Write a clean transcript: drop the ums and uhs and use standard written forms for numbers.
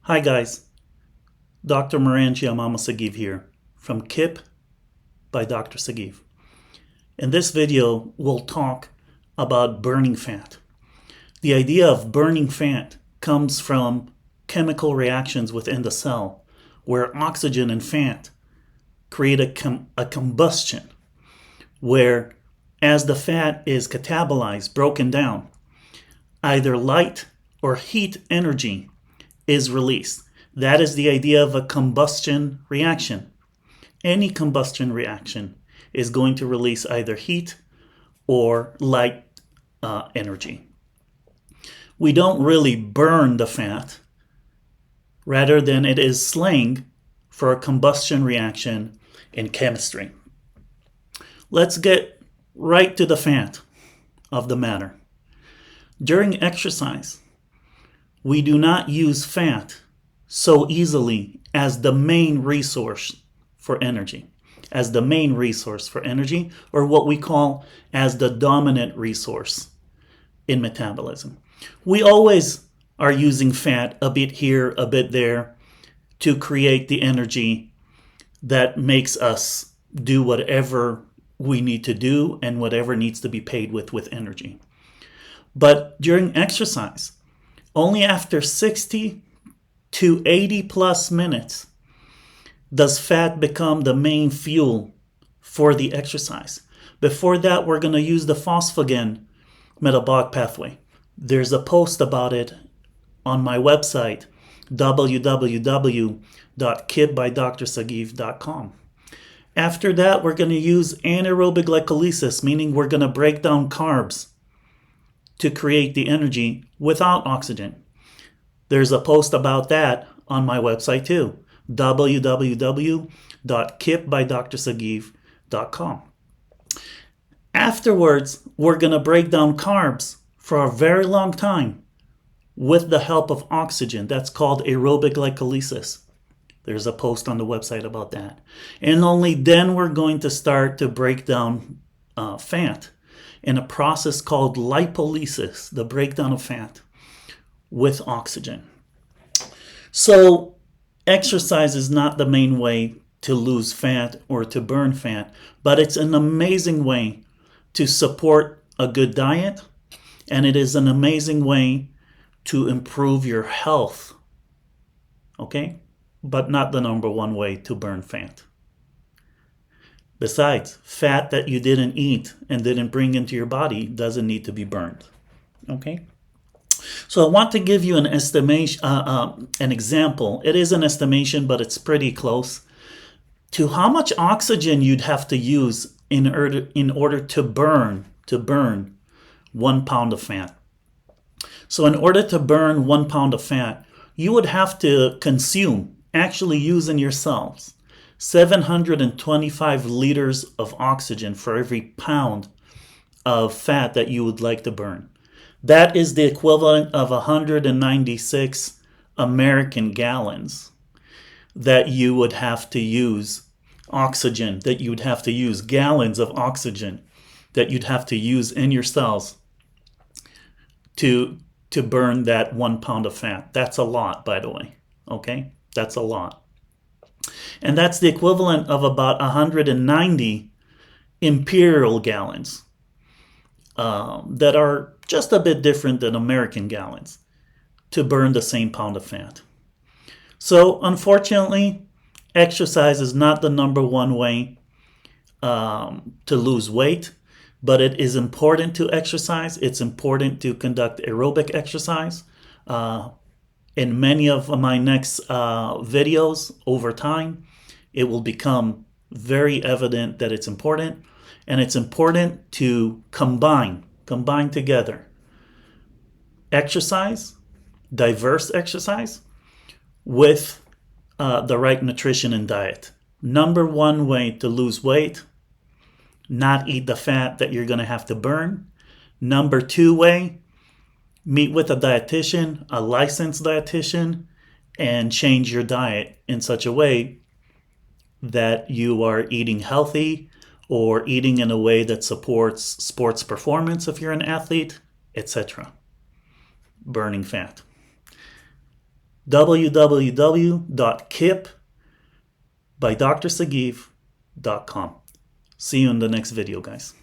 Hi guys, Dr. Mama Saghiv here from KIIP by Dr. Saghiv. In this video, we'll talk about burning fat. The idea of burning fat comes from chemical reactions within the cell where oxygen and fat create a combustion where as the fat is catabolized, broken down, either light or heat energy is released. That is the idea of a combustion reaction. Any combustion reaction is going to release either heat or light energy. We don't really burn the fat, rather than it is slang for a combustion reaction in chemistry. Let's get right to the fat of the matter. During exercise, we do not use fat so easily as the main resource for energy, or what we call as the dominant resource in metabolism. We always are using fat a bit here, a bit there to create the energy that makes us do whatever we need to do and whatever needs to be paid with energy. But during exercise, only after 60 to 80 plus minutes does fat become the main fuel for the exercise. Before that, we're going to use the phosphagen metabolic pathway. There's a post about it on my website, www.kiipbydrsaghiv.com. After that, we're going to use anaerobic glycolysis, meaning we're going to break down carbs to create the energy without oxygen. There's a post about that on my website too, www.kiipbydrsaghiv.com. Afterwards, we're going to break down carbs for a very long time with the help of oxygen. That's called aerobic glycolysis. There's a post on the website about that. And only then we're going to start to break down fat in a process called lipolysis, the breakdown of fat with oxygen. So exercise is not the main way to lose fat or to burn fat, but it's an amazing way to support a good diet, and it is an amazing way to improve your health, okay? But not the number one way to burn fat. Besides, fat that you didn't eat and didn't bring into your body doesn't need to be burned. Okay? So I want to give you an estimation, an example. It is an estimation, but it's pretty close to how much oxygen you'd have to use in order to burn 1 pound of fat. So in order to burn 1 pound of fat, you would have to consume, actually use in your cells, 725 liters of oxygen for every pound of fat that you would like to burn. That is the equivalent of 196 American gallons that you would have to use oxygen, that you would have to use gallons of oxygen that you'd have to use in your cells to burn that 1 pound of fat. That's a lot, by the way. Okay? That's a lot. And that's the equivalent of about 190 imperial gallons that are just a bit different than American gallons to burn the same pound of fat. So unfortunately, exercise is not the number one way to lose weight, but it is important to exercise. It's important to conduct aerobic exercise. In many of my next videos over time, it will become very evident that it's important, and it's important to combine together exercise, diverse exercise, with the right nutrition and diet. Number one way to lose weight, not eat the fat that you're going to have to burn. Number two way, meet with a dietitian, a licensed dietitian, and change your diet in such a way that you are eating healthy or eating in a way that supports sports performance if you're an athlete, etc. Burning fat. www.KIIP by Dr. Saghiv.com. See you in the next video, guys.